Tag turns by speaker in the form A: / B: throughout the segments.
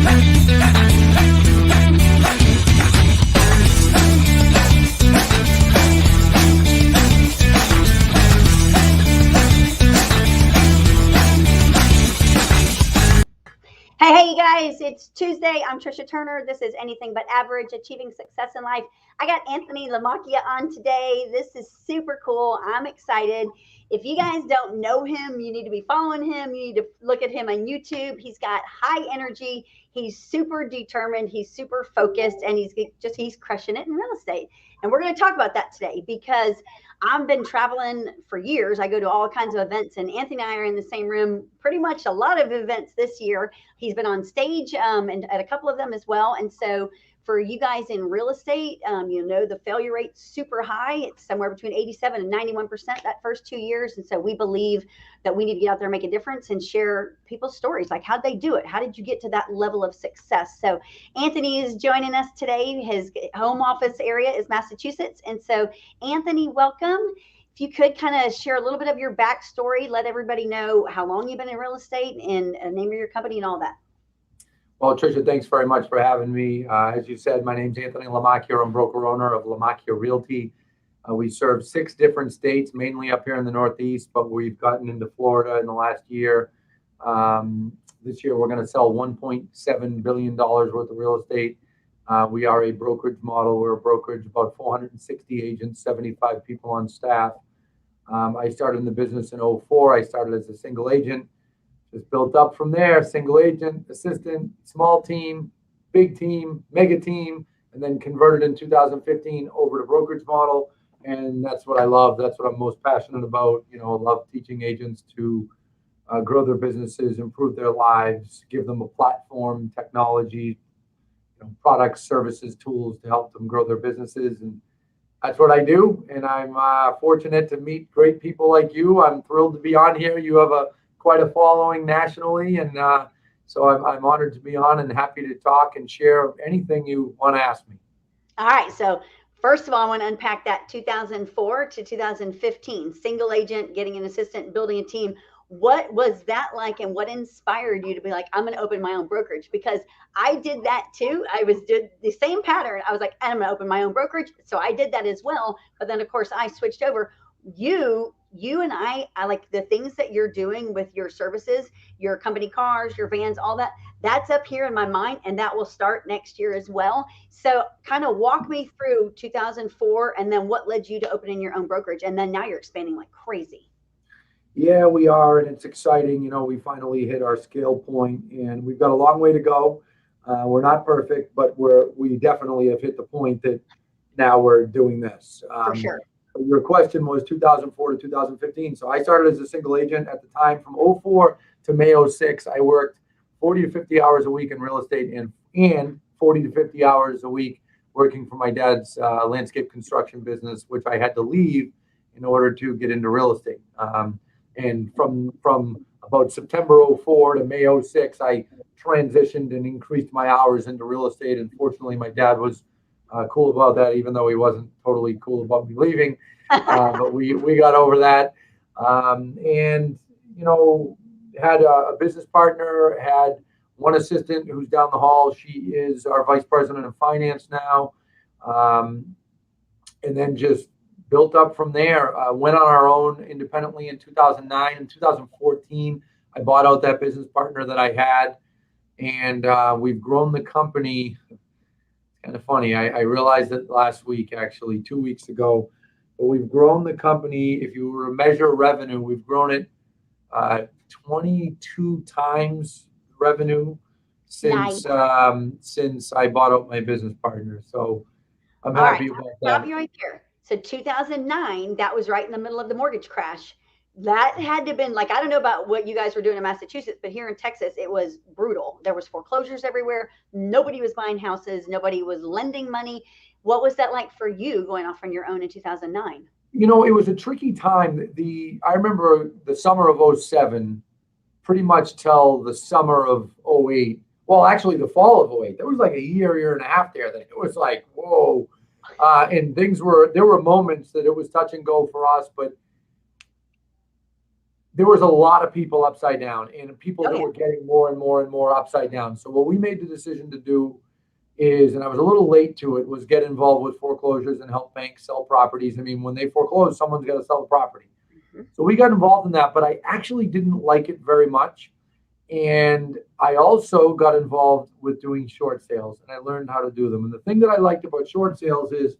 A: Hey, you guys, it's Tuesday. I'm Trisha Turner. This is Anything But Average, Achieving Success in Life. I got Anthony Lamacchia on today. This is super cool. I'm excited. If you guys don't know him, you need to be following him. You need to look at him on YouTube. He's got high energy. He's super determined. He's super focused, and he's crushing it in real estate. And we're going to talk about that today because I've been traveling for years. I go to all kinds of events, and Anthony and I are in the same room pretty much a lot of events this year. He's been on stage and at a couple of them as well. And so for you guys in real estate, the failure rate's super high. It's somewhere between 87 and 91% that first 2 years. And so we believe that we need to get out there and make a difference and share people's stories. Like, how'd they do it? How did you get to that level of success? So Anthony is joining us today. His home office area is Massachusetts. And so Anthony, welcome. If you could kind of share a little bit of your backstory, let everybody know how long you've been in real estate and name of your company and all that.
B: Well, Trisha, thanks very much for having me. As you said, my name's Anthony Lamacchia. I'm broker owner of Lamacchia Realty. We serve 6 different states, mainly up here in the Northeast, but we've gotten into Florida in the last year. This year, we're going to sell $1.7 billion worth of real estate. We are a brokerage model. We're a brokerage, about 460 agents, 75 people on staff. I started in the business in 2004. I started as a single agent. Just built up from there, single agent, assistant, small team, big team, mega team, and then converted in 2015 over to brokerage model. And that's what I love. That's what I'm most passionate about. I love teaching agents to grow their businesses, improve their lives, give them a platform, technology, products, services, tools to help them grow their businesses. And that's what I do. And I'm fortunate to meet great people like you. I'm thrilled to be on here. You have quite a following nationally, and so I'm honored to be on and happy to talk and share anything you want to ask me.
A: All right, so first of all, I want to unpack that 2004 to 2015, single agent, getting an assistant, building a team. What was that like, and what inspired you to be like, I'm going to open my own brokerage? Because I did that too. Did the same pattern. I was like, I'm going to open my own brokerage. So I did that as well. But then, of course, I switched over. You and I like the things that you're doing with your services, your company cars, your vans, all that. That's up here in my mind, and that will start next year as well. So kind of walk me through 2004 and then what led you to opening your own brokerage. And then now you're expanding like crazy.
B: Yeah, we are, and it's exciting. We finally hit our scale point, and we've got a long way to go. We're not perfect, but we definitely have hit the point that now we're doing this.
A: For sure.
B: Your question was 2004 to 2015. So I started as a single agent at the time. From 2004 to May 2006, I worked 40 to 50 hours a week in real estate and 40 to 50 hours a week working for my dad's landscape construction business, which I had to leave in order to get into real estate. And from about September 2004 to May 2006, I transitioned and increased my hours into real estate. And fortunately, my dad was cool about that, even though he wasn't totally cool about me leaving. But we got over that. And, had a business partner, had one assistant who's down the hall. She is our vice president of finance now. And then just built up from there. Went on our own independently in 2009. In 2014, I bought out that business partner that I had. And we've grown the company. Kind of funny. I realized it last week, actually, 2 weeks ago. But we've grown the company. If you were to measure revenue, we've grown it 22 times revenue since I bought out my business partner. So I'm happy about that.
A: Stop you right there. So 2009, that was right in the middle of the mortgage crash. That had to have been like, I don't know about what you guys were doing in Massachusetts, but here in Texas, it was brutal. There was foreclosures everywhere. Nobody was buying houses. Nobody was lending money. What was that like for you going off on your own in 2009?
B: It was a tricky time. I remember the summer of 2007, pretty much till the summer of 2008. Well, actually the fall of 2008. There was like a year and a half there that it was like, whoa. And there were moments that it was touch and go for us, but there was a lot of people upside down and people
A: Oh
B: that
A: yeah.
B: were getting more and more and more upside down. So what we made the decision to do is, and I was a little late to it, was get involved with foreclosures and help banks sell properties. I mean, when they foreclose, someone's got to sell the property.
A: Mhm.
B: So we got involved in that, but I actually didn't like it very much. And I also got involved with doing short sales and I learned how to do them. And the thing that I liked about short sales is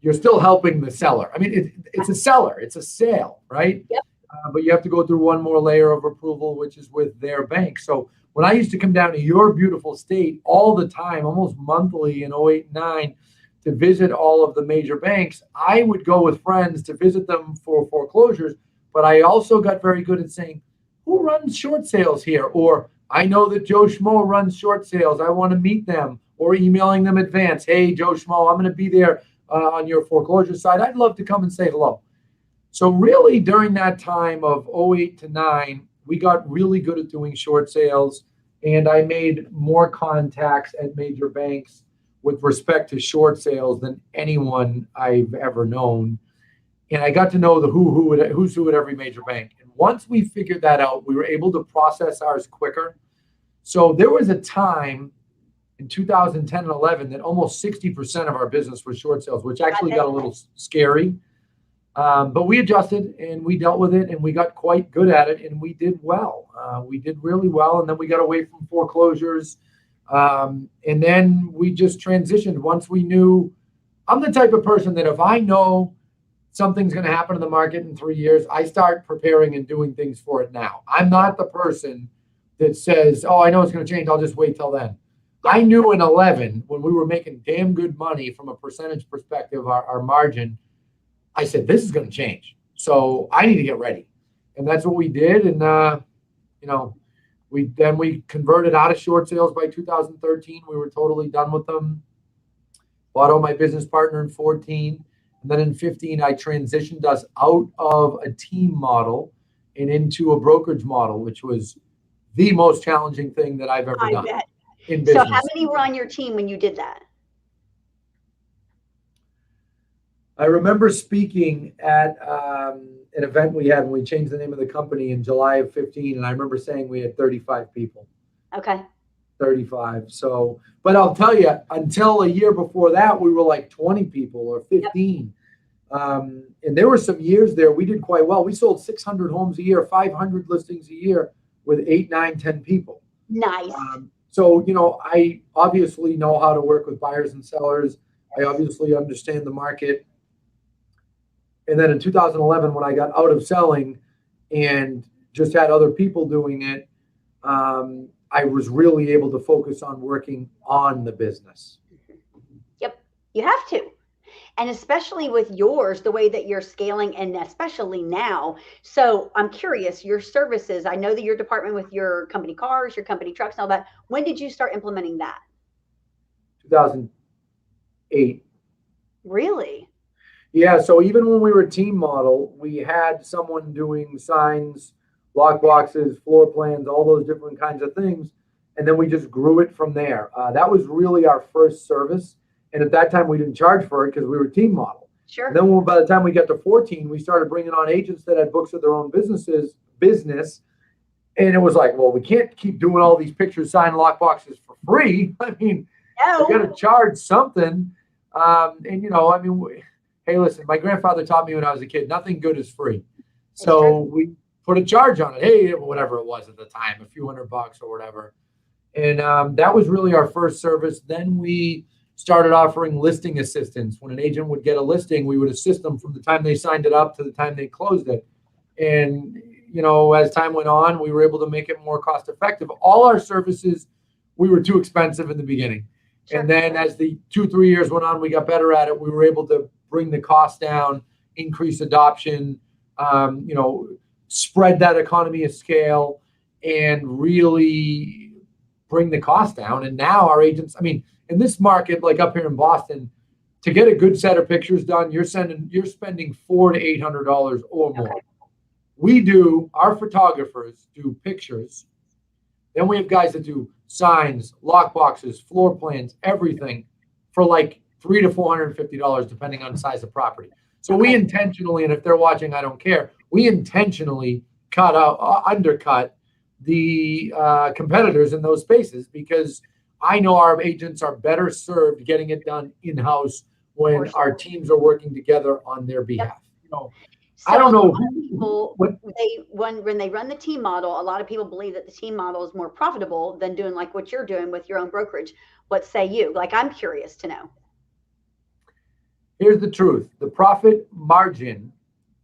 B: you're still helping the seller. I mean, it's a seller, it's a sale, right?
A: Yep.
B: But you have to go through one more layer of approval, which is with their bank. So when I used to come down to your beautiful state all the time, almost monthly in 08 and 09, to visit all of the major banks, I would go with friends to visit them for foreclosures. But I also got very good at saying, who runs short sales here? Or I know that Joe Schmo runs short sales. I want to meet them. Or emailing them advance. Hey, Joe Schmo, I'm going to be there on your foreclosure side. I'd love to come and say hello. So really during that time of 08 to 9, we got really good at doing short sales and I made more contacts at major banks with respect to short sales than anyone I've ever known. And I got to know the who's who at every major bank. And once we figured that out, we were able to process ours quicker. So there was a time in 2010 and 11 that almost 60% of our business was short sales, which actually got a little scary. But we adjusted and we dealt with it and we got quite good at it and we did well. We did really well. And then we got away from foreclosures. And then we just transitioned once we knew. I'm the type of person that if I know something's going to happen in the market in 3 years, I start preparing and doing things for it now. I'm not the person that says, oh, I know it's going to change, I'll just wait till then. I knew in 11, when we were making damn good money from a percentage perspective, our margin, I said, this is going to change. So I need to get ready. And that's what we did. And, we converted out of short sales by 2013. We were totally done with them. Bought out my business partner in 14. And then in 15, I transitioned us out of a team model and into a brokerage model, which was the most challenging thing that I've ever done in business.
A: So how many were on your team when you did that?
B: I remember speaking at an event we had when we changed the name of the company in July of 15, and I remember saying we had 35 people.
A: Okay.
B: 35. So, but I'll tell you, until a year before that, we were like 20 people or 15. Yep. And there were some years there we did quite well. We sold 600 homes a year, 500 listings a year with 8, 9, 10 people.
A: Nice.
B: So, I obviously know how to work with buyers and sellers. I obviously understand the market. And then in 2011, when I got out of selling and just had other people doing it, I was really able to focus on working on the business.
A: Yep, you have to. And especially with yours, the way that you're scaling, and especially now. So I'm curious, your services, I know that your department with your company cars, your company trucks and all that, when did you start implementing that?
B: 2008.
A: Really?
B: Yeah, so even when we were a team model, we had someone doing signs, lock boxes, floor plans, all those different kinds of things. And then we just grew it from there. That was really our first service. And at that time, we didn't charge for it because we were a team model.
A: Sure.
B: And then by the time we got to 14, we started bringing on agents that had books of their own business. And it was like, well, we can't keep doing all these pictures, sign lock boxes for free. I mean, we got to charge something. Hey, listen, my grandfather taught me when I was a kid, nothing good is free. So we put a charge on it. Hey, whatever it was at the time, a few $100 or whatever. And that was really our first service. Then we started offering listing assistance. When an agent would get a listing, we would assist them from the time they signed it up to the time they closed it. And, as time went on, we were able to make it more cost effective. All our services, we were too expensive in the beginning. Sure. And then as the 2-3 years went on, we got better at it. We were able to bring the cost down, increase adoption, spread that economy of scale, and really bring the cost down. And now our agents, in this market, like up here in Boston, to get a good set of pictures done, you're spending $400 to $800 or more. Okay. Our photographers do pictures. Then we have guys that do signs, lock boxes, floor plans, everything for like $300 to $450, depending on the size of property. So we intentionally, and if they're watching, I don't care, we intentionally undercut the competitors in those spaces, because I know our agents are better served getting it done in-house when our teams are working together on their behalf.
A: So
B: I don't know
A: people, when they run the team model, a lot of people believe that the team model is more profitable than doing like what you're doing with your own brokerage. What say you? Like, I'm curious to know.
B: Here's the truth. The profit margin,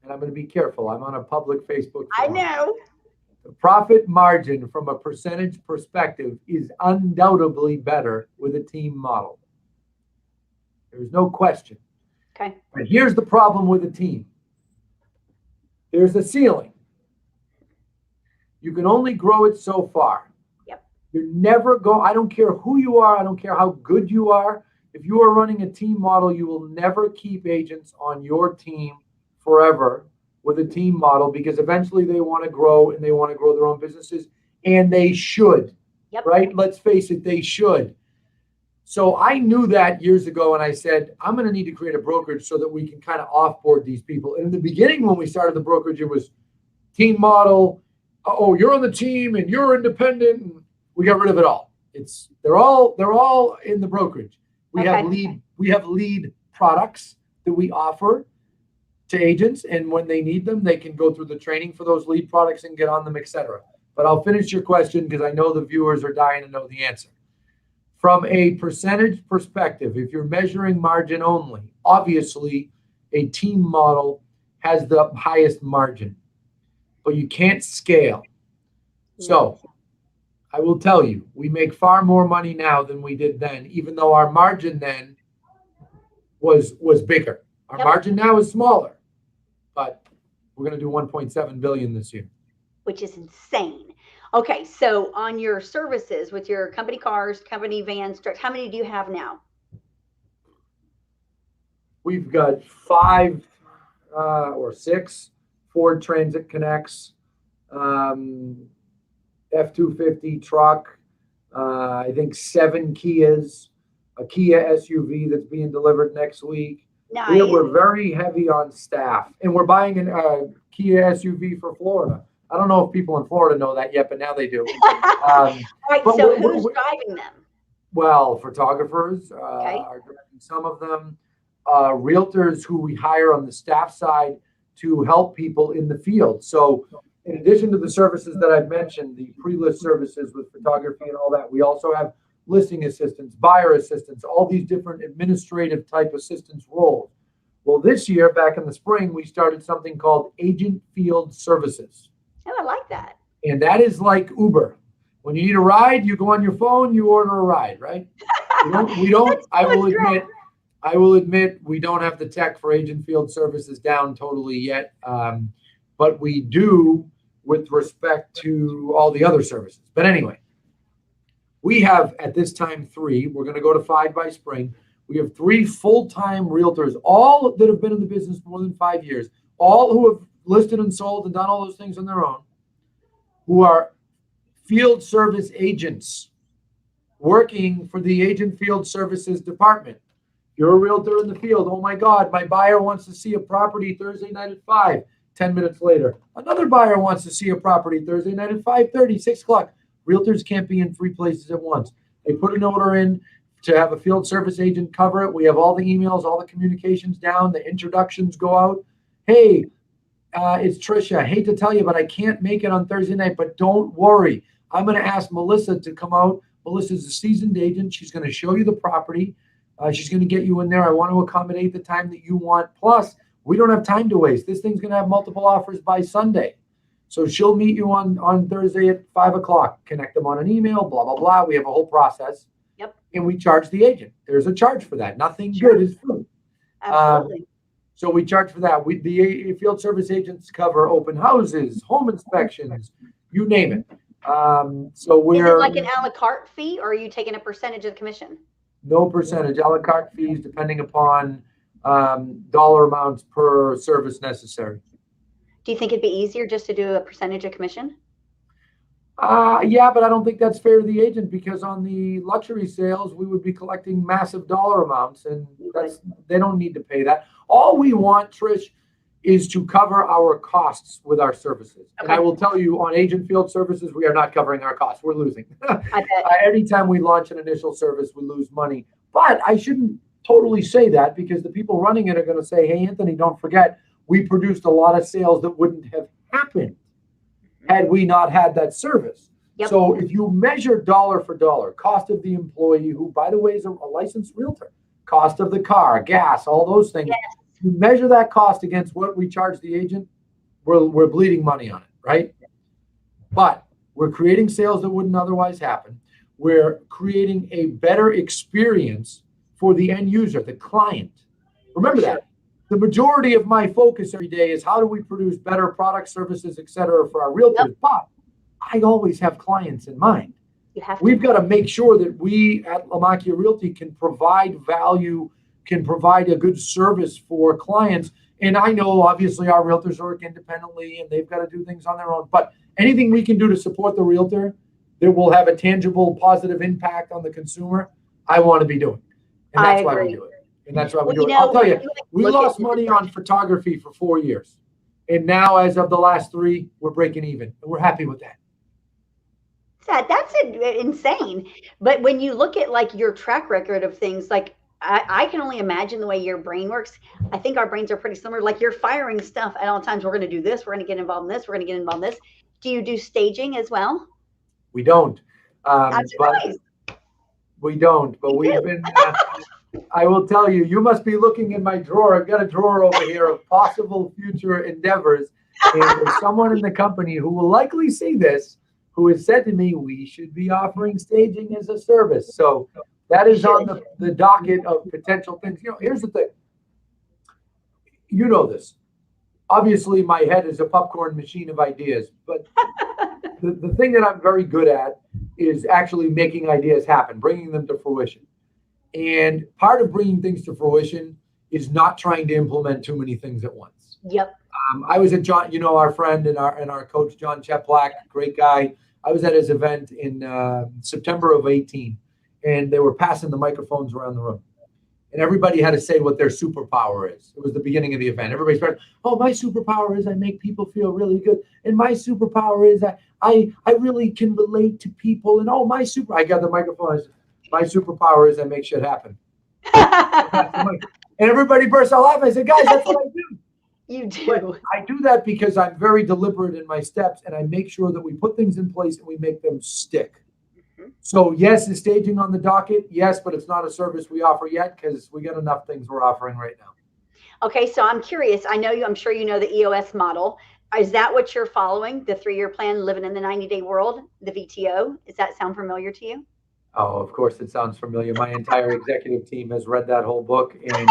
B: and I'm going to be careful, I'm on a public Facebook forum.
A: I know.
B: The profit margin from a percentage perspective is undoubtedly better with a team model. There's no question.
A: Okay.
B: But here's the problem with a team. There's a ceiling. You can only grow it so far.
A: Yep.
B: I don't care who you are. I don't care how good you are. If you are running a team model, you will never keep agents on your team forever with a team model, because eventually they want to grow and they want to grow their own businesses, and they should.
A: Yep.
B: Right? Let's face it, they should. So I knew that years ago, and I said, I'm going to need to create a brokerage so that we can kind of offboard these people. And in the beginning, when we started the brokerage, it was team model. Oh, you're on the team and you're independent. And we got rid of it all. They're all in the brokerage. We have lead products that we offer to agents, and when they need them, they can go through the training for those lead products and get on them, etc. But I'll finish your question because I know the viewers are dying to know the answer. From a percentage perspective, if you're measuring margin only, obviously a team model has the highest margin, but you can't scale. So I will tell you, we make far more money now than we did then, even though our margin then was bigger. Our margin now is smaller, but we're going to do 1.7 billion this year,
A: which is insane. Okay, so on your services with your company cars, company vans, trucks, how many do you have now?
B: We've got 5 or 6 Ford Transit Connects, F-250 truck, I think 7 Kias, a Kia SUV that's being delivered next week.
A: Nice.
B: We're very heavy on staff, and we're buying a Kia SUV for Florida. I don't know if people in Florida know that yet, but now they do.
A: Right, so who's driving them?
B: Well, photographers are driving some of them. Realtors who we hire on the staff side to help people in the field. So in addition to the services that I've mentioned, the pre-list services with photography and all that, we also have listing assistants, buyer assistants, all these different administrative type assistance roles. Well, this year, back in the spring, we started something called Agent Field Services.
A: Oh, I like that.
B: And that is like Uber. When you need a ride, you go on your phone, you order a ride, right? We don't. I will admit, we don't have the tech for Agent Field Services down totally yet, but we do with respect to all the other services. But anyway, we have at this time 3. We're going to go to 5 by spring. We have 3 full-time realtors, all that have been in the business more than 5 years, all who have listed and sold and done all those things on their own, who are field service agents working for the Agent Field Services department. You're a realtor in the field. Oh my God, my buyer wants to see a property Thursday night at 5. 10 minutes later, another buyer wants to see a property Thursday night at 5:30, 6 o'clock. Realtors can't be in 3 places at once. They put an order in to have a field service agent cover it. We have all the emails, all the communications down. The introductions go out. Hey, it's Trisha. I hate to tell you, but I can't make it on Thursday night, but don't worry. I'm going to ask Melissa to come out. Melissa's a seasoned agent. She's going to show you the property. She's going to get you in there. I want to accommodate the time that you want. Plus, we don't have time to waste. This thing's going to have multiple offers by Sunday. So she'll meet you on Thursday at 5 o'clock. Connect them on an email, blah, blah, blah. We have a whole process.
A: Yep.
B: And we charge the agent. There's a charge for that. Nothing good is free.
A: Absolutely.
B: So we charge for that. The field service agents cover open houses, home inspections, you name it. So we're
A: Is it like an a la carte fee, or are you taking a percentage of the commission?
B: No percentage. A la carte fees depending upon dollar amounts per service necessary.
A: Do you think it'd be easier just to do a percentage of commission?
B: Yeah, but I don't think that's fair to the agent, because on the luxury sales, we would be collecting massive dollar amounts, and they don't need to pay that. All we want, Trish, is to cover our costs with our services. And
A: Okay.
B: I will tell you, on agent field services, we are not covering our costs. We're losing.
A: I bet.
B: Anytime we launch an initial service, we lose money. But I shouldn't totally say that, because the people running it are going to say, hey, Anthony, don't forget, we produced a lot of sales that wouldn't have happened had we not had that service.
A: Yep.
B: So if you measure dollar for dollar, cost of the employee, who, by the way, is a licensed realtor, cost of the car, gas, all those things,
A: Yes.
B: you measure that cost against what we charge the agent, we're bleeding money on it, right? But we're creating sales that wouldn't otherwise happen. We're creating a better experience for the end user, the client. Remember that. The majority of my focus every day is how do we produce better products, services, et cetera, for our realtors.
A: Yep.
B: But I always have clients in mind.
A: You have to.
B: We've got to make sure that we at Lamacchia Realty can provide value, can provide a good service for clients. And I know obviously our realtors work independently and they've got to do things on their own, but anything we can do to support the realtor that will have a tangible positive impact on the consumer, I want to be doing. And that's why we do it. And that's why we do it. I'll tell you, we lost money on photography for 4 years. And now, as of the last 3, we're breaking even. And we're happy with that.
A: That's insane. But when you look at like your track record of things, like I can only imagine the way your brain works. I think our brains are pretty similar. Like you're firing stuff at all times. We're going to do this. We're going to get involved in this. We're going to get involved in this. Do you do staging as well?
B: We don't.
A: I'm
B: But
A: surprised.
B: we don't. But we've been. I will tell you, you must be looking in my drawer. I've got a drawer over here of possible future endeavors. And there's someone in the company who will likely see this, who has said to me, we should be offering staging as a service. So that is on the docket of potential things. You know, here's the thing. You know this. Obviously, my head is a popcorn machine of ideas. But the thing that I'm very good at is actually making ideas happen, bringing them to fruition. And part of bringing things to fruition is not trying to implement too many things at once.
A: Yep.
B: I was at John, you know, our friend and our coach, John Cheplack, great guy. I was at his event in September of 18, and they were passing the microphones around the room. And everybody had to say what their superpower is. It was the beginning of the event. Everybody started, oh, my superpower is I make people feel really good. And my superpower is I really can relate to people. And oh, I got the microphone. I said, my superpower is I make shit happen. And everybody burst out laughing. I said, guys, that's what I do.
A: You do.
B: But I do that because I'm very deliberate in my steps, and I make sure that we put things in place and we make them stick. Mm-hmm. So yes, is staging on the docket? Yes, but it's not a service we offer yet because we got enough things we're offering right now.
A: Okay, so I'm curious. I'm sure you know the EOS model. Is that what you're following? The 3-year plan, living in the 90-day world, the VTO? Does that sound familiar to you?
B: Oh, of course it sounds familiar. My entire executive team has read that whole book, and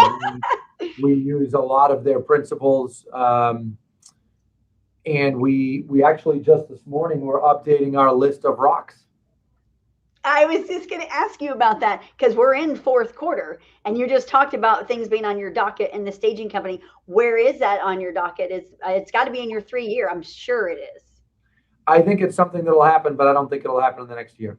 B: we use a lot of their principles. And we actually just this morning we're updating our list of rocks.
A: I was just going to ask you about that because we're in 4th quarter, and you just talked about things being on your docket in the staging company. Where is that on your docket? It's got to be in your 3-year. I'm sure it is.
B: I think it's something that'll happen, but I don't think it'll happen in the next year.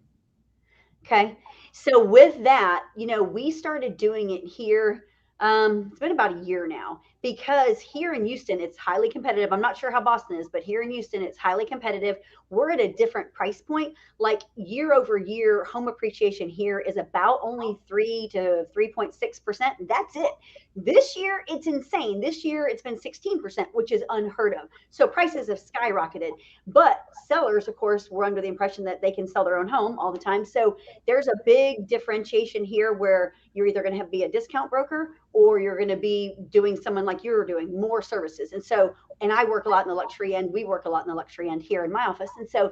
A: Okay. So with that, we started doing it here. It's been about a year now because here in Houston, it's highly competitive. I'm not sure how Boston is, but here in Houston, it's highly competitive. We're at a different price point. Like year over year, home appreciation here is about only 3 to 3.6%. That's it. This year, it's insane. This year, it's been 16%, which is unheard of. So prices have skyrocketed. But sellers, of course, were under the impression that they can sell their own home all the time. So there's a big differentiation here where you're either going to be a discount broker or you're going to be doing someone like you're doing, more services. And I work a lot in the luxury end. We work a lot in the luxury end here in my office. And so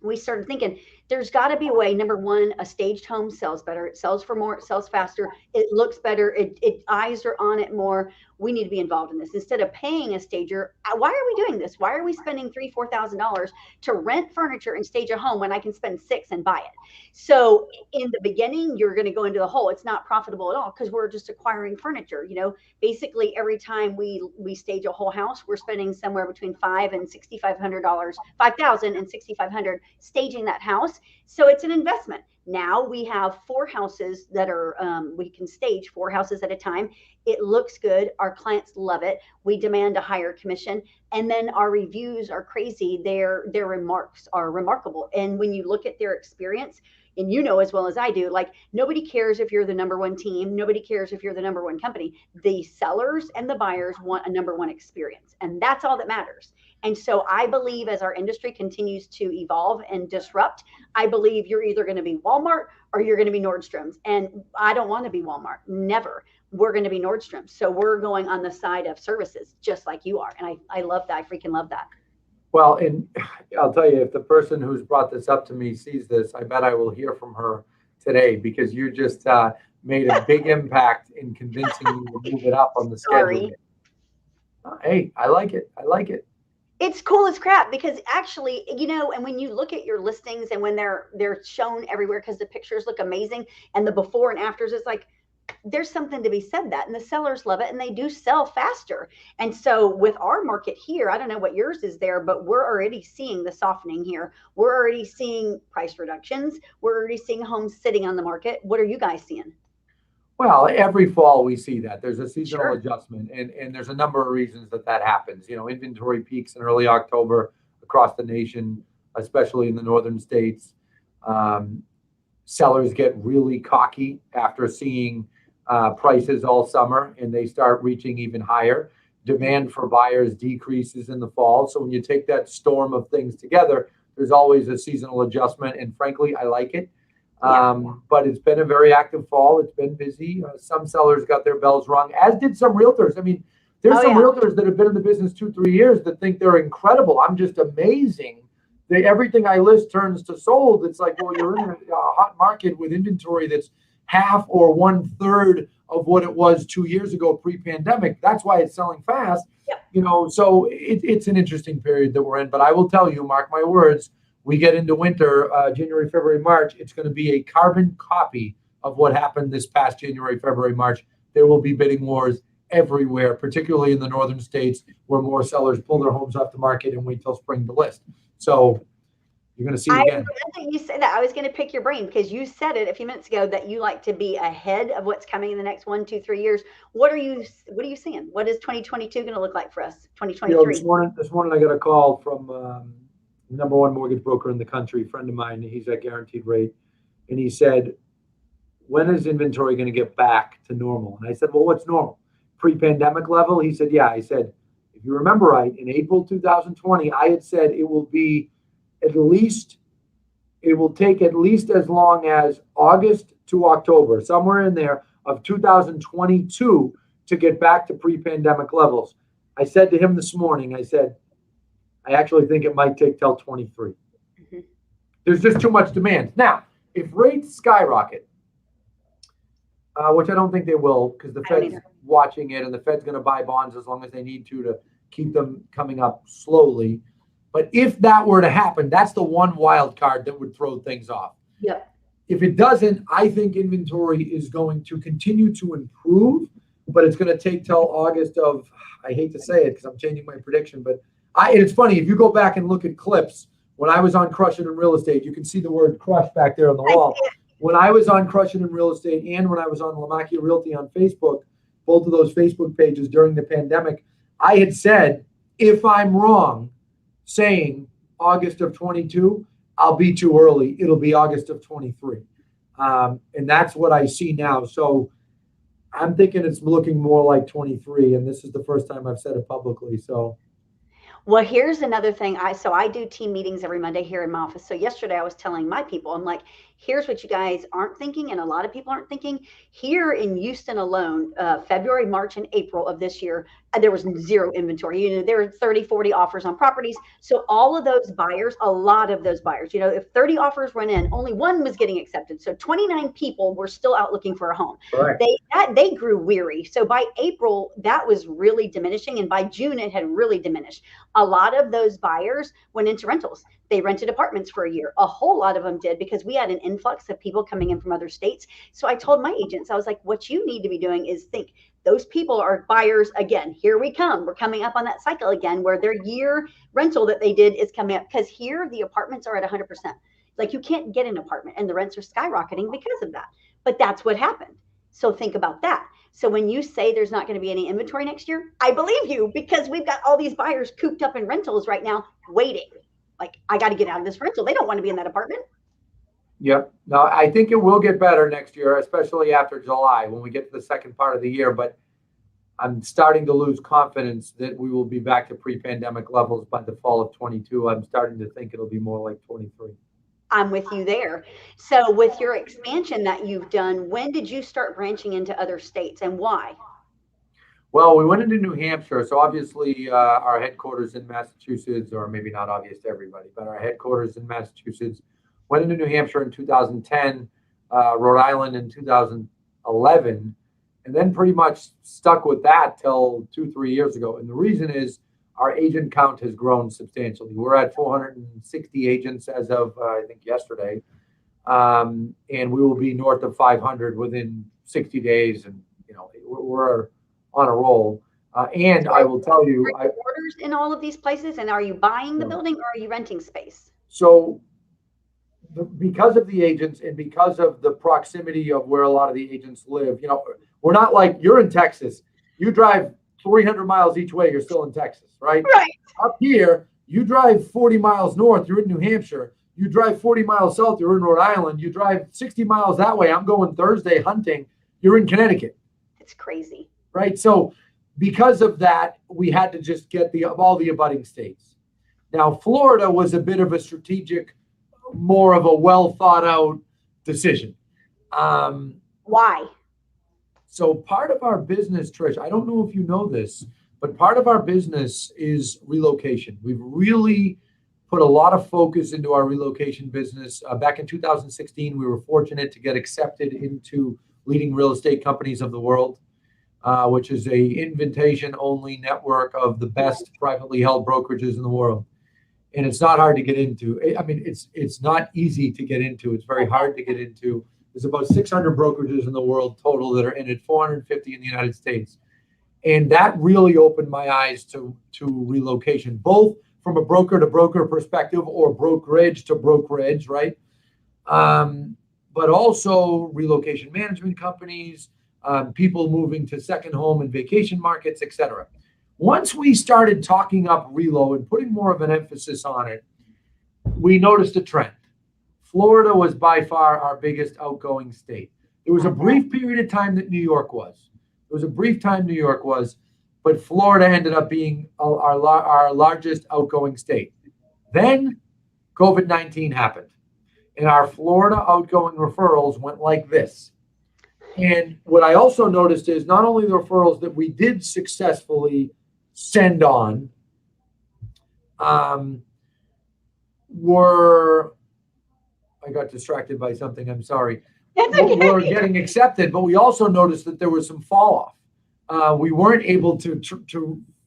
A: we started thinking there's got to be a way. Number one, a staged home sells better. It sells for more. It sells faster. It looks better. It eyes are on it more. We need to be involved in this instead of paying a stager. Why are we doing this? Why are we spending $3,000-$4,000 to rent furniture and stage a home when I can spend $6,000 and buy it? So in the beginning, you're going to go into the hole. It's not profitable at all because we're just acquiring furniture. Basically every time we stage a whole house, we're spending somewhere between $5,000 and $6,500 staging that house. So it's an investment. Now we have 4 houses that are, we can stage 4 houses at a time. It looks good. Our clients love it. We demand a higher commission. And then our reviews are crazy. Their remarks are remarkable. And when you look at their experience, and you know as well as I do, like nobody cares if you're the number one team. Nobody cares if you're the number one company. The sellers and the buyers want a number one experience. And that's all that matters. And so I believe as our industry continues to evolve and disrupt, I believe you're either going to be Walmart or you're going to be Nordstrom's. And I don't want to be Walmart. Never. We're going to be Nordstrom's. So we're going on the side of services just like you are. And I love that. I freaking love that.
B: Well, and I'll tell you, if the person who's brought this up to me sees this, I bet I will hear from her today, because you just made a big impact in convincing me to move it up on the schedule. Hey, I like it. I like it.
A: It's cool as crap, because actually, you know, and when you look at your listings and when they're shown everywhere, because the pictures look amazing and the before and afters, it's like, there's something to be said that, and the sellers love it, and they do sell faster. And so with our market here, I don't know what yours is there, but we're already seeing the softening here. We're already seeing price reductions. We're already seeing homes sitting on the market. What are you guys seeing?
B: Well, every fall we see that there's a seasonal adjustment, and there's a number of reasons that happens. You know, inventory peaks in early October across the nation, especially in the northern states. Sellers get really cocky after seeing prices all summer, and they start reaching even higher. Demand for buyers decreases in the fall. So when you take that storm of things together, there's always a seasonal adjustment. And frankly, I like it. But it's been a very active fall. It's been busy. Some sellers got their bells rung, as did some realtors. I mean, there's some realtors that have been in the business 2-3 years that think they're incredible. I'm just amazing. Everything I list turns to sold. It's like, well, you're in a hot market with inventory that's half or 1/3 of what it was 2 years ago pre-pandemic. That's why it's selling fast. You know, so it's an interesting period that we're in. But I will tell you, mark my words, we get into winter, January, February, March, it's going to be a carbon copy of what happened this past January, February, March. There will be bidding wars everywhere, particularly in the northern states, where more sellers pull their homes off the market and wait till spring to list. So you're going to see it again.
A: I think you said that. I was going to pick your brain, because you said it a few minutes ago that you like to be ahead of what's coming in the next 1, 2, 3 years. What are you seeing? What is 2022 going to look like for us? 2023.
B: You know, this morning I got a call from number one mortgage broker in the country, friend of mine. He's at guaranteed rate, and he said, when is inventory going to get back to normal? And I said, well, what's normal? Pre-pandemic level? He said, yeah. I said, if you remember right, in April 2020, I had said it will take at least as long as August to October, somewhere in there, of 2022 to get back to pre-pandemic levels. I said to him this morning, I said, I actually think it might take till 23. There's just too much demand. Now, if rates skyrocket, which I don't think they will, because the Fed's watching it, and the Fed's going to buy bonds as long as they need to keep them coming up slowly. But if that were to happen, that's the one wild card that would throw things off. If it doesn't, I think inventory is going to continue to improve, but it's going to take till August of, I hate to say it because I'm changing my prediction, but it's funny, if you go back and look at clips, when I was on Crush It in Real Estate, you can see the word crush back there on the wall. When I was on Crush It in Real Estate, and when I was on Lamacchia Realty on Facebook, both of those Facebook pages during the pandemic, I had said, if I'm wrong saying August of 22, I'll be too early. It'll be August of 23. And that's what I see now. So I'm thinking it's looking more like 23. And this is the first time I've said it publicly. So.
A: Well, here's another thing. I do team meetings every Monday here in my office. So yesterday I was telling my people, I'm like, here's what you guys aren't thinking, and a lot of people aren't thinking. Here in Houston alone, February, March, and April of this year, there was zero inventory. You know, there were 30, 40 offers on properties. So all of those buyers, a lot of those buyers, you know, if 30 offers went in, only one was getting accepted. So 29 people were still out looking for a home.
B: Correct.
A: They grew weary. So by April, that was really diminishing. And by June, it had really diminished. A lot of those buyers went into rentals. They rented apartments for a year. A whole lot of them did, because we had an influx of people coming in from other states. So I told my agents, I was like, what you need to be doing is think, those people are buyers again. Here we come. We're coming up on that cycle again, where their year rental that they did is coming up, because here the apartments are at 100%. Like you can't get an apartment and the rents are skyrocketing because of that. But that's what happened. So think about that. So when you say there's not going to be any inventory next year, I believe you because we've got all these buyers cooped up in rentals right now waiting. Like, I got to get out of this rental. They don't want to be in that apartment.
B: Yep. No, I think it will get better next year, especially after July when we get to the second part of the year. But I'm starting to lose confidence that we will be back to pre-pandemic levels by the fall of 22. I'm starting to think it'll be more like 23.
A: I'm with you there. So with your expansion that you've done, when did you start branching into other states and why?
B: Well, we went into New Hampshire, so obviously our headquarters in Massachusetts, or maybe not obvious to everybody, but our headquarters in Massachusetts. Went into New Hampshire in 2010, Rhode Island in 2011, and then pretty much stuck with that till 2, 3 years ago. And the reason is our agent count has grown substantially. We're at 460 agents as of, I think, yesterday. And we will be north of 500 within 60 days. And, we're on a roll. And I will tell you,
A: orders in all of these places, and are you buying the building or are you renting space?
B: So because of the agents and because of the proximity of where a lot of the agents live, we're not like you're in Texas. You drive 300 miles each way, you're still in Texas, right?
A: Right.
B: Up here, you drive 40 miles north, you're in New Hampshire. You drive 40 miles south, you're in Rhode Island. You drive 60 miles that way, I'm going Thursday hunting, you're in Connecticut.
A: It's crazy.
B: Right? So because of that, we had to just get all the abutting states. Now, Florida was a bit of a strategic, more of a well thought out decision.
A: Why?
B: So part of our business, Trish, I don't know if you know this, but part of our business is relocation. We've really put a lot of focus into our relocation business. Back in 2016, we were fortunate to get accepted into leading real estate companies of the world, which is a invitation-only network of the best privately held brokerages in the world. And it's not hard to get into. I mean, it's not easy to get into. It's very hard to get into. There's about 600 brokerages in the world total that are in it, 450 in the United States. And that really opened my eyes to relocation, both from a broker to broker perspective or brokerage to brokerage, right? But also relocation management companies, people moving to second home and vacation markets, et cetera. Once we started talking up relo and putting more of an emphasis on it, we noticed a trend. Florida was by far our biggest outgoing state. There was a brief period of time that New York was. But Florida ended up being our largest outgoing state. Then COVID-19 happened, and our Florida outgoing referrals went like this. And what I also noticed is not only the referrals that we did successfully send on were, I got distracted by something, I'm sorry. We're getting accepted, but we also noticed that there was some fall off. We weren't able to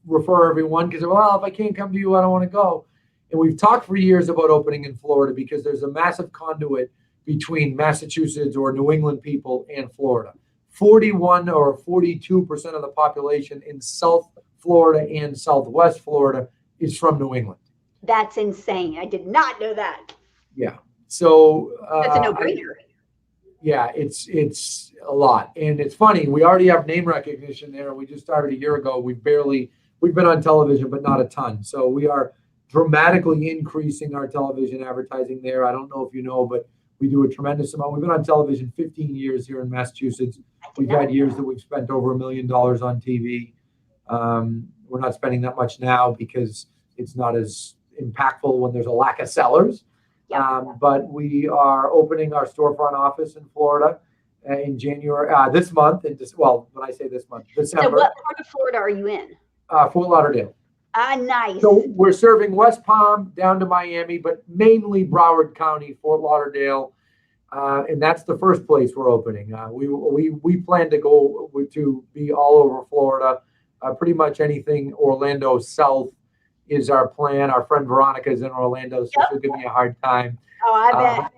B: refer everyone because, well, if I can't come to you, I don't want to go. And we've talked for years about opening in Florida because there's a massive conduit between Massachusetts or New England people and Florida. 41 or 42% of the population in South Florida and Southwest Florida is from New England.
A: That's insane. I did not know that.
B: Yeah. So
A: that's a no-brainer.
B: Yeah, it's a lot. And it's funny, we already have name recognition there. We just started a year ago. We've been on television, but not a ton. So we are dramatically increasing our television advertising there. I don't know if you know, but we do a tremendous amount. We've been on television 15 years here in Massachusetts. We've had years that we've spent over $1 million on TV. We're not spending that much now because it's not as impactful when there's a lack of sellers. But we are opening our storefront office in Florida in January, this month. When I say this month, December.
A: So what part of Florida are you in?
B: Fort Lauderdale.
A: Nice.
B: So we're serving West Palm down to Miami, but mainly Broward County, Fort Lauderdale. And that's the first place we're opening. We plan to go to be all over Florida. Pretty much anything Orlando South is our plan. Our friend Veronica is in Orlando, so she'll give me a hard time.
A: Oh, I bet.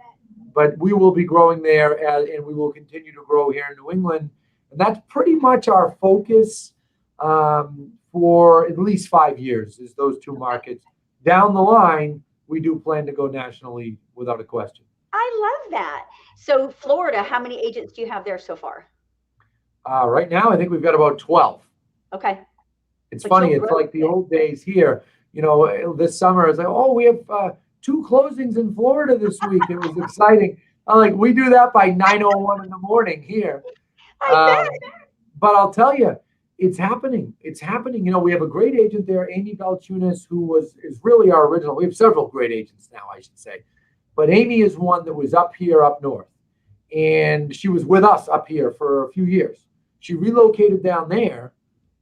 B: But we will be growing there, and we will continue to grow here in New England. And that's pretty much our focus for at least 5 years, is those two markets. Down the line, we do plan to go nationally without a question.
A: I love that. So Florida, how many agents do you have there so far?
B: Right now, I think we've got about 12.
A: Okay.
B: It's
A: But
B: funny.
A: you'll
B: It's
A: grow
B: like the
A: it.
B: old days here. This summer, it's like, oh, we have 2 closings in Florida this week. It was exciting. I'm like, we do that by 9:01 in the morning here.
A: I
B: Um,
A: bet.
B: but I'll tell you, it's happening. It's happening. We have a great agent there, Amy Balchunas, who is really our original. We have several great agents now, I should say. But Amy is one that was up here, up north. And she was with us up here for a few years. She relocated down there,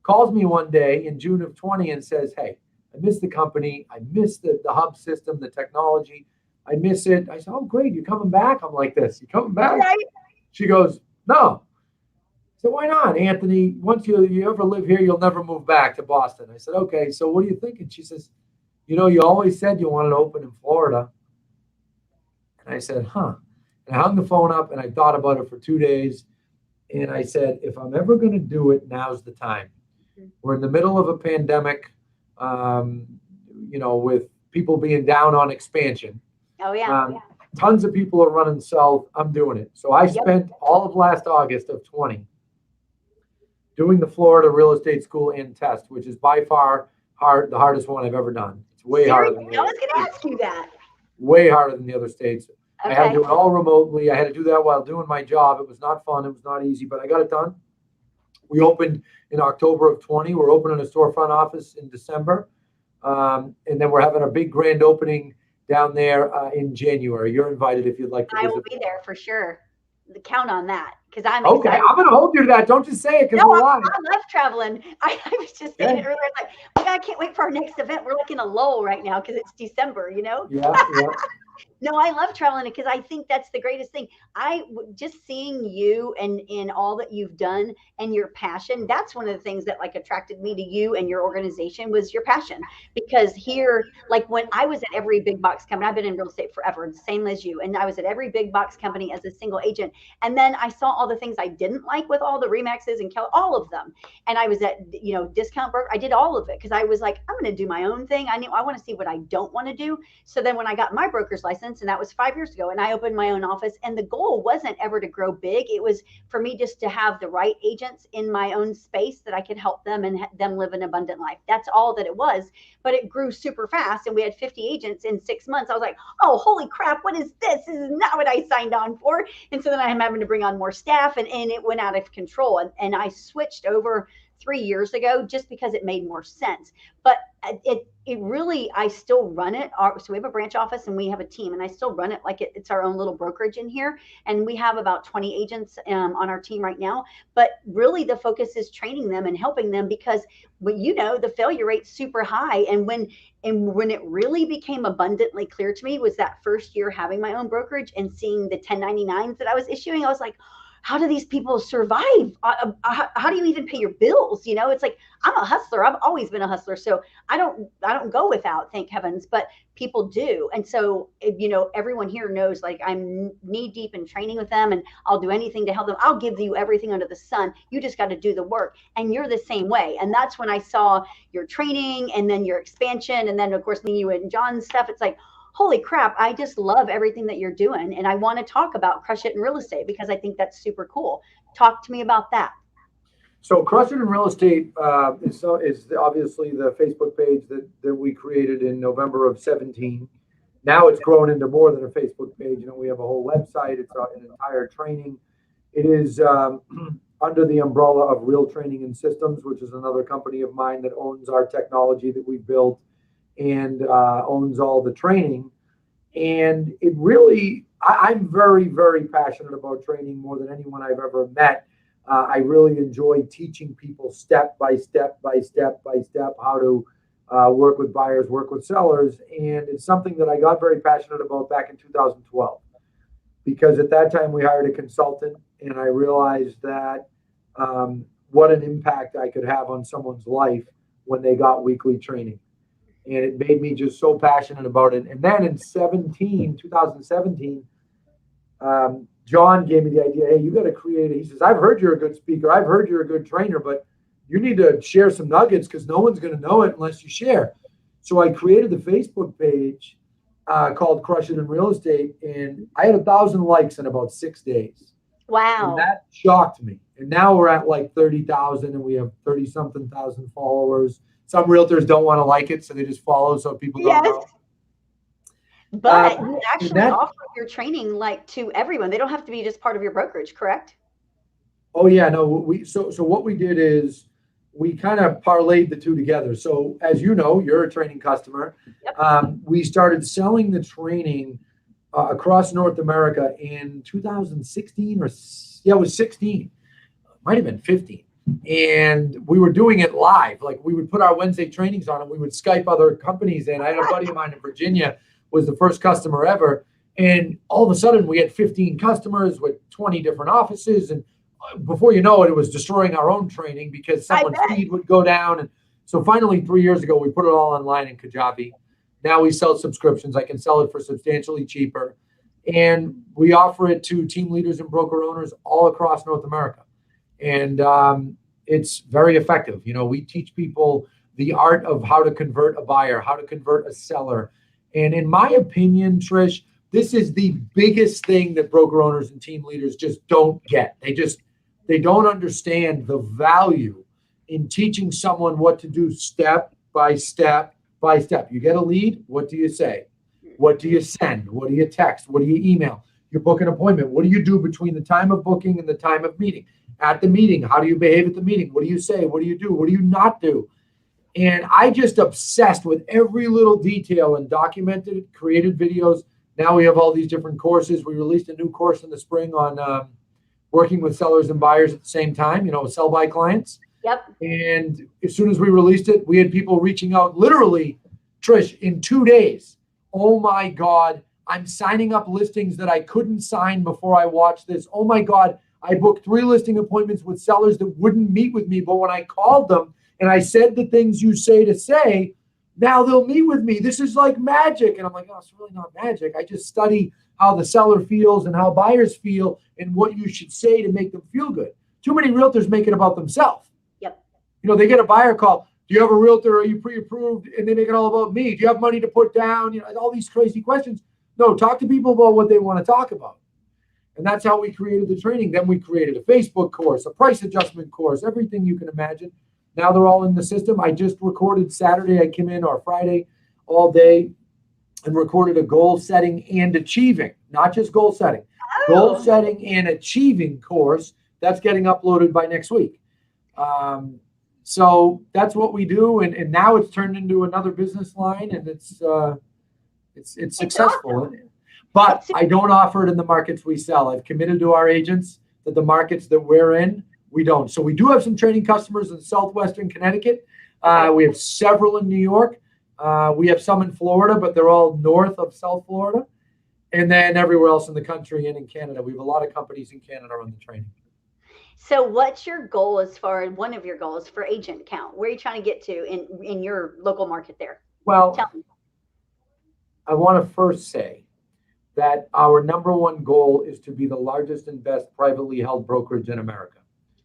B: calls me one day in June of 20 and says, hey, I miss the company. I miss the hub system, the technology. I miss it. I said, oh, great. You're coming back? I'm like this. You coming back?
A: Right.
B: She goes, no. I said, why not, Anthony? Once you ever live here, you'll never move back to Boston. I said, okay, so what are you thinking? She says, you always said you wanted to open in Florida. And I said, huh. And I hung the phone up and I thought about it for 2 days. And I said, if I'm ever going to do it, now's the time. We're in the middle of a pandemic, with people being down on expansion.
A: Oh, yeah.
B: Tons of people are running south. I'm doing it. So I
A: Yep.
B: spent all of last August of 20 doing the Florida real estate school and test, which is by far the hardest one I've ever done. It's way harder than
A: Seriously, I was going to ask you that.
B: way harder than the other states. I had to
A: Okay.
B: do it all remotely. I had to do that while doing my job. It was not fun. It was not easy, but I got it done. We opened in October of 20. We're opening a storefront office in December. And then we're having a big grand opening down there in January. You're invited if you'd like to
A: I will
B: visit.
A: be there for sure. Count on that because I'm
B: Okay,
A: excited.
B: I'm going to hold you to that. Don't just say it because
A: No,
B: we're
A: I
B: live.
A: love traveling. I was just saying
B: Okay.
A: it earlier. Like, oh, God, I can't wait for our next event. We're like in a lull right now because it's December,
B: Yeah, yeah.
A: No, I love traveling because I think that's the greatest thing. Just seeing you and in all that you've done and your passion. That's one of the things that like attracted me to you and your organization was your passion. Because here, like when I was at every big box company, I've been in real estate forever, the same as you. And I was at every big box company as a single agent. And then I saw all the things I didn't like with all the Remaxes and all of them. And I was at, discount broker. I did all of it because I was like, I'm going to do my own thing. I want to see what I don't want to do. So then when I got my broker's license, and that was 5 years ago, and I opened my own office, and the goal wasn't ever to grow big. It was for me just to have the right agents in my own space that I could help them and them live an abundant life. That's all that it was. But it grew super fast, and we had 50 agents in 6 months. I was like, oh, holy crap, what is this? This is not what I signed on for. And so then I'm having to bring on more staff, and it went out of control. And I switched over 3 years ago just because it made more sense. But it really, I still run it. So we have a branch office and we have a team, and I still run it like it's our own little brokerage in here. And we have about 20 agents on our team right now. But really the focus is training them and helping them because the failure rate's super high. And when it really became abundantly clear to me was that first year having my own brokerage and seeing the 1099s that I was issuing, I was like, how do these people survive? How do you even pay your bills? It's like, I'm a hustler. I've always been a hustler. So I don't go without, thank heavens, but people do. And so, everyone here knows, like, I'm knee deep in training with them and I'll do anything to help them. I'll give you everything under the sun. You just got to do the work. And you're the same way. And that's when I saw your training and then your expansion. And then of course, me, you and John's stuff. It's like, holy crap, I just love everything that you're doing. And I want to talk about Crush It in Real Estate because I think that's super cool. Talk to me about that.
B: So Crush It in Real Estate is obviously the Facebook page that we created in November of 17. Now it's grown into more than a Facebook page. We have a whole website. It's an entire training. It is under the umbrella of Real Training and Systems, which is another company of mine that owns our technology that we built and owns all the training. And it really, I'm very, very passionate about training more than anyone I've ever met. I really enjoy teaching people step by step how to work with buyers, work with sellers. And it's something that I got very passionate about back in 2012, because at that time we hired a consultant and I realized that what an impact I could have on someone's life when they got weekly training. And it made me just so passionate about it. And then in 2017, John gave me the idea, hey, you got to create it. He says, I've heard you're a good speaker. I've heard you're a good trainer, but you need to share some nuggets because no one's going to know it unless you share. So I created the Facebook page called Crush It in Real Estate, and I had 1,000 likes in about 6 days. And
A: Wow.
B: that shocked me. And now we're at like 30,000 and we have 30 something thousand followers. Some realtors don't want to like it, so they just follow so people don't
A: Yes.
B: know.
A: But you
B: And
A: actually
B: that,
A: offer your training like to everyone. They don't have to be just part of your brokerage, correct?
B: oh yeah, no, so what we did is we kind of parlayed the two together. So as you know, you're a training customer.
A: Yep.
B: We started selling the training across North America in 2016 or yeah, it was 16. Might have been 15. And we were doing it live. Like we would put our Wednesday trainings on and we would Skype other companies in. I had a buddy of mine in Virginia was the first customer ever. And all of a sudden we had 15 customers with 20 different offices. And before you know it, it was destroying our own training because someone's feed would go down. And so finally 3 years ago, we put it all online in Kajabi. Now we sell subscriptions. I can sell it for substantially cheaper. And we offer it to team leaders and broker owners all across North America. And it's very effective. You know, we teach people the art of how to convert a buyer, how to convert a seller. And in my opinion, Trish, this is the biggest thing that broker owners and team leaders just don't get. They don't understand the value in teaching someone what to do step by step by step. You get a lead, what do you say? What do you send? What do you text? What do you email? You book an appointment. What do you do between the time of booking and the time of meeting? At the meeting, how do you behave at the meeting? What do you say? What do you do? What do you not do? And I just obsessed with every little detail and documented it, created videos. Now we have all these different courses. We released a new course in the spring on working with sellers and buyers at the same time, you know, sell by clients.
A: Yep.
B: And as soon as we released it, we had people reaching out literally, Trish, in 2 days. Oh my God, I'm signing up listings that I couldn't sign before I watched this. Oh my God, I booked 3 listing appointments with sellers that wouldn't meet with me. But when I called them and I said the things you say to say, now they'll meet with me. This is like magic. And I'm like, oh, it's really not magic. I just study how the seller feels and how buyers feel and what you should say to make them feel good. Too many realtors make it about themselves.
A: Yep.
B: You know, they get a buyer call. Do you have a realtor? Are you pre-approved? And they make it all about me. Do you have money to put down? You know, all these crazy questions. No, talk to people about what they want to talk about. And that's how we created the training. Then we created a Facebook course, a price adjustment course, everything you can imagine. Now they're all in the system. I just recorded Saturday. I came in, or Friday, all day and recorded a goal setting and achieving, not just goal setting, goal setting and achieving course that's getting uploaded by next week. So that's what we do. And now it's turned into another business line, and it's successful.
A: Awesome.
B: But I don't offer it in the markets we sell. I've committed to our agents that the markets that we're in, we don't. So we do have some training customers in Southwestern Connecticut. We have several in New York. We have some in Florida, but they're all north of South Florida. And then everywhere else in the country and in Canada. We have a lot of companies in Canada on the training.
A: So what's your goal as far as one of your goals for agent count? Where are you trying to get to in your local market there?
B: Well,
A: Tell me.
B: I want to first say that our number one goal is to be the largest and best privately held brokerage in America.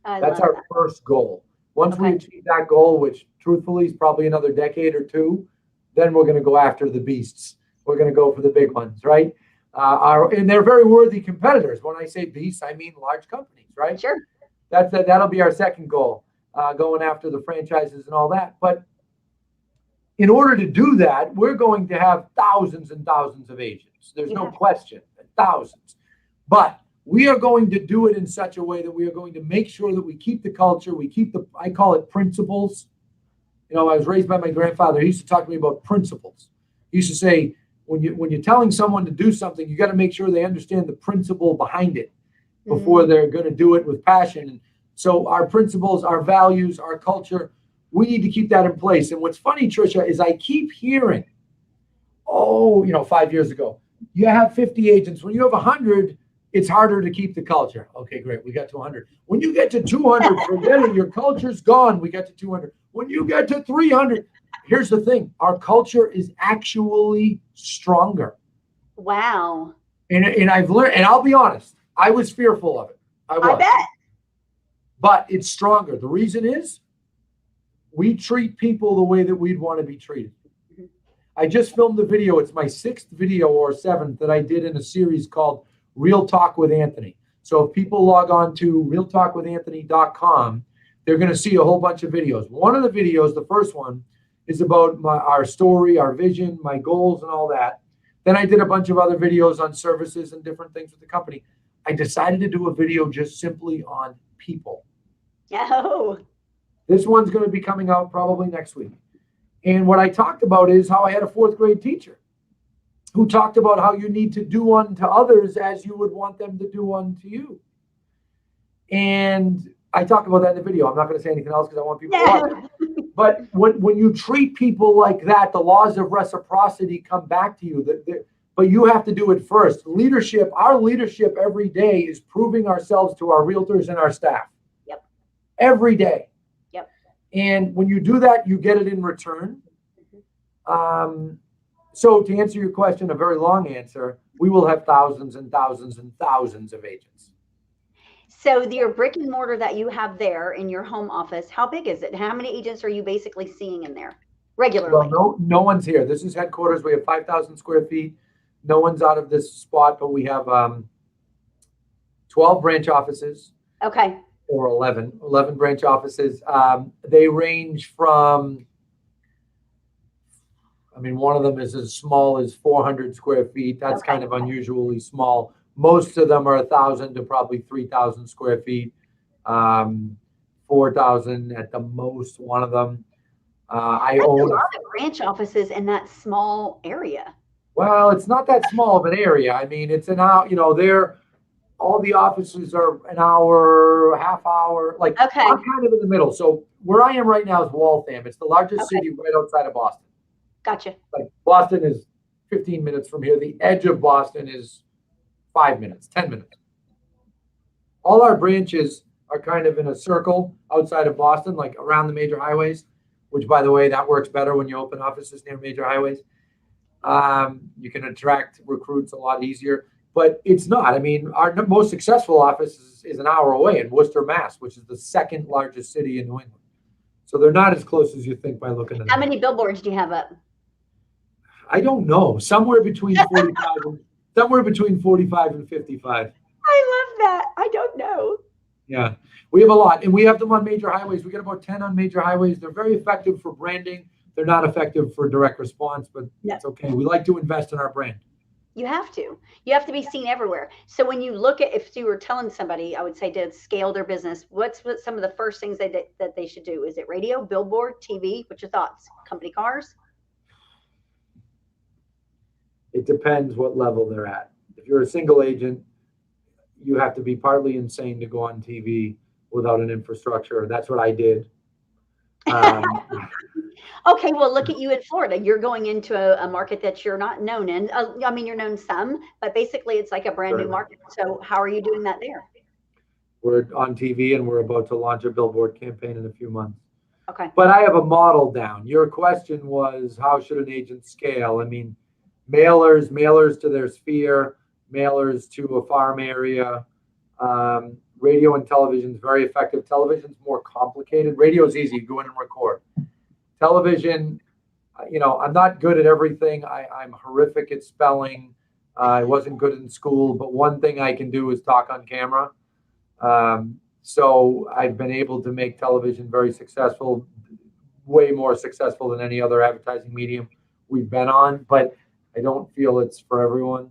B: That's our first goal. Once we achieve that goal, which truthfully is probably another decade or two, then we're going to go after the beasts. We're going to go for the big ones, right? And they're very worthy competitors. When I say beasts, I mean large companies, right?
A: Sure.
B: That'll be our second goal, going after the franchises and all that. But in order to do that, we're going to have thousands and thousands of agents. There's no question, thousands. But we are going to do it in such a way that we are going to make sure that we keep the culture, we keep I call it principles. You know, I was raised by my grandfather. He used to talk to me about principles. He used to say, when you're telling someone to do something, you got to make sure they understand the principle behind it before they're going to do it with passion. And so our principles, our values, our culture, we need to keep that in place. And what's funny, Tricia, is I keep hearing, 5 years ago, you have 50 agents. When you have 100, it's harder to keep the culture. Okay, great. We got to 100. When you get to 200, forget it. Your culture's gone. We got to 200. When you get to 300, here's the thing. Our culture is actually stronger.
A: Wow.
B: And I've learned, and I'll be honest, I was fearful of it. I
A: bet.
B: But it's stronger. The reason is we treat people the way that we'd want to be treated. I just filmed the video. It's my 6th video or 7th that I did in a series called Real Talk with Anthony. So if people log on to realtalkwithanthony.com, they're going to see a whole bunch of videos. One of the videos, the first one, is about our story, our vision, my goals, and all that. Then I did a bunch of other videos on services and different things with the company. I decided to do a video just simply on people.
A: Oh.
B: This one's going to be coming out probably next week. And what I talked about is how I had a 4th grade teacher who talked about how you need to do unto others as you would want them to do unto you. And I talk about that in the video. I'm not going to say anything else because I want people to watch it. But when you treat people like that, the laws of reciprocity come back to you. But you have to do it first. Leadership, our leadership every day is proving ourselves to our realtors and our staff.
A: Yep.
B: Every day.
A: Yep.
B: And when you do that, you get it in return. So to answer your question, a very long answer, we will have thousands and thousands and thousands of agents.
A: So your brick and mortar that you have there in your home office, how big is it? How many agents are you basically seeing in there regularly?
B: Well, no one's here. This is headquarters. We have 5,000 square feet. No one's out of this spot, but we have 12 branch offices.
A: Okay.
B: Or 11 branch offices. They range from, one of them is as small as 400 square feet. That's kind of unusually small. Most of them are 1,000 to probably 3,000 square feet. 4,000 at the most, one of them. I own
A: a lot of branch offices in that small area.
B: Well, it's not that small of an area. It's an hour, all the offices are an hour, half hour. I'm kind of in the middle. So where I am right now is Waltham. It's the largest city right outside of Boston.
A: Gotcha.
B: Boston is 15 minutes from here. The edge of Boston is 5 minutes, 10 minutes. All our branches are kind of in a circle outside of Boston, like around the major highways, which, by the way, that works better when you open offices near major highways. You can attract recruits a lot easier, but it's not. Our most successful office is an hour away in Worcester, Mass, which is the 2nd largest city in New England. So they're not as close as you think by looking at them.
A: How many billboards do you have up?
B: I don't know. Somewhere between 45 and 55.
A: I love that. I don't know.
B: Yeah, we have a lot, and we have them on major highways. We get about 10 on major highways. They're very effective for branding. They're not effective for direct response, but that's okay. We like to invest in our brand.
A: You have to. You have to be seen everywhere. So when you look at, if you were telling somebody, I would say, to scale their business, what's some of the first things that they should do? Is it radio, billboard, TV? What's your thoughts? Company cars?
B: It depends what level they're at. If you're a single agent, you have to be partly insane to go on TV without an infrastructure. That's what I did.
A: Okay, well, look at you in Florida. You're going into a market that you're not known in. You're known some, but basically it's like a brand new market. So how are you doing that there?
B: We're on TV and we're about to launch a billboard campaign in a few months.
A: Okay.
B: But I have a model down. Your question was, how should an agent scale? Mailers to their sphere, mailers to a farm area. Radio and television is very effective. Television's more complicated. Radio is easy. You go in and record. Television, I'm not good at everything. I'm horrific at spelling. I wasn't good in school, but one thing I can do is talk on camera. So I've been able to make television very successful, way more successful than any other advertising medium we've been on, but I don't feel it's for everyone.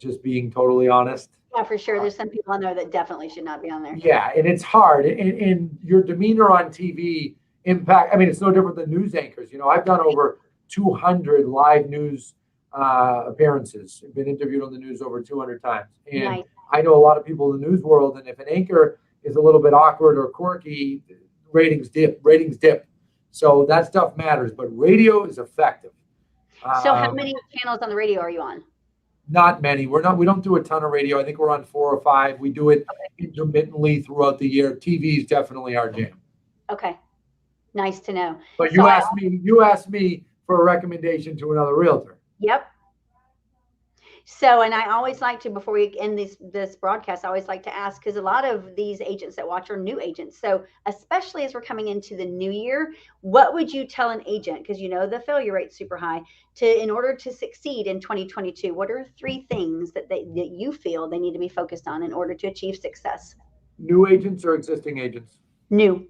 B: Just being totally honest.
A: Yeah, for sure. There's some people on there that definitely should not be on there.
B: Yeah, and it's hard. And your demeanor on TV impact. It's no different than news anchors. I've done over 200 live news appearances. I've been interviewed on the news over 200 times. And nice. I know a lot of people in the news world, and if an anchor is a little bit awkward or quirky, ratings dip. So that stuff matters, but radio is effective.
A: So how many channels on the radio are you on?
B: Not many. We don't do a ton of radio. I think we're on 4 or 5. We do it intermittently throughout the year. TV is definitely our jam.
A: Okay. Nice to know.
B: But you asked me for a recommendation to another realtor.
A: Yep. So, and I always like to, before we end this broadcast, I always like to ask, because a lot of these agents that watch are new agents. So, especially as we're coming into the new year, what would you tell an agent? Because you know the failure rate's super high. To in order to succeed in 2022, what are three things that that you feel they need to be focused on in order to achieve success?
B: New agents or existing agents?
A: New.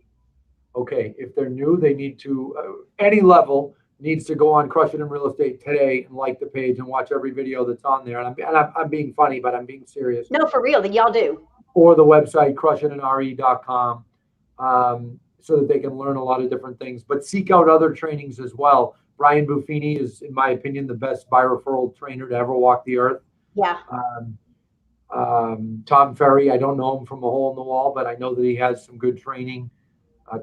B: Okay, if they're new, they need to, any level needs to go on Crush It in Real Estate today and like the page and watch every video that's on there. And I'm being funny, but I'm being serious.
A: No, for real, that y'all do.
B: Or the website, crushitandre.com, so that they can learn a lot of different things. But seek out other trainings as well. Brian Buffini is, in my opinion, the best by referral trainer to ever walk the earth.
A: Yeah.
B: Tom Ferry, I don't know him from a hole in the wall, but I know that he has some good training.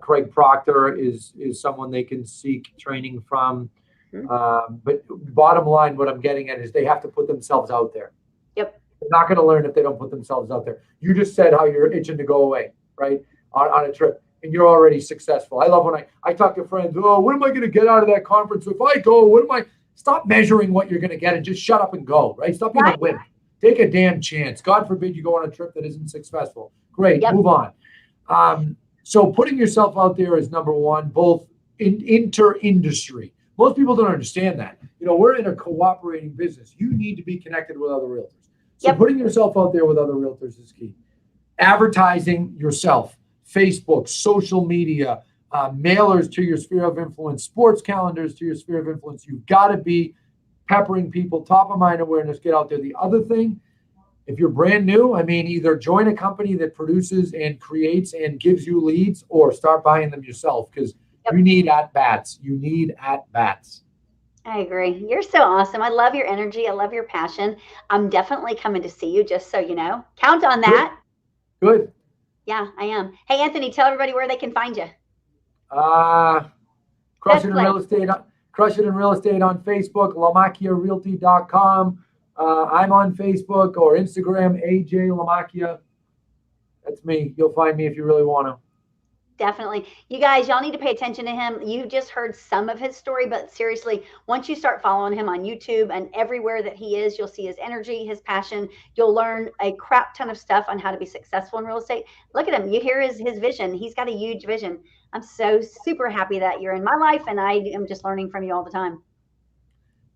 B: Craig Proctor is someone they can seek training from. But bottom line, what I'm getting at is they have to put themselves out there.
A: Yep.
B: They're not going to learn if they don't put themselves out there. You just said how you're itching to go away, right? On a trip, and you're already successful. I love when I talk to friends, oh, what am I going to get out of that conference? If I go, what am I? Stop measuring what you're going to get and just shut up and go, right? Stop being a wimp. Take a damn chance. God forbid you go on a trip that isn't successful. Great, move on. So putting yourself out there is number one, both inter-industry. Most people don't understand that. You know, we're in a cooperating business. You need to be connected with other realtors. So putting yourself out there with other realtors is key. Advertising yourself, Facebook, social media, mailers to your sphere of influence, sports calendars to your sphere of influence. You've got to be peppering people, top of mind awareness, get out there. The other thing, if you're brand new, I mean, either join a company that produces and creates and gives you leads, or start buying them yourself, because you need at-bats. You need at-bats.
A: I agree. You're so awesome. I love your energy. I love your passion. I'm definitely coming to see you, just so you know. Count on that.
B: Good.
A: Yeah, I am. Hey, Anthony, tell everybody where they can find you.
B: Crush It in Real Estate. Crush It in Real Estate on Facebook, LamacchiaRealty.com. I'm on Facebook or Instagram, AJ Lamacchia. That's me. You'll find me if you really want to.
A: Definitely. You guys, y'all need to pay attention to him. You just heard some of his story, but seriously, once you start following him on YouTube and everywhere that he is, you'll see his energy, his passion. You'll learn a crap ton of stuff on how to be successful in real estate. Look at him. You hear his vision. He's got a huge vision. I'm so super happy that you're in my life, and I am just learning from you all the time.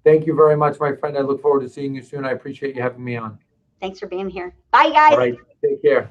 B: Thank you very much, my friend. I look forward to seeing you soon. I appreciate you having me on.
A: Thanks for being here. Bye, guys.
B: All right. Take care.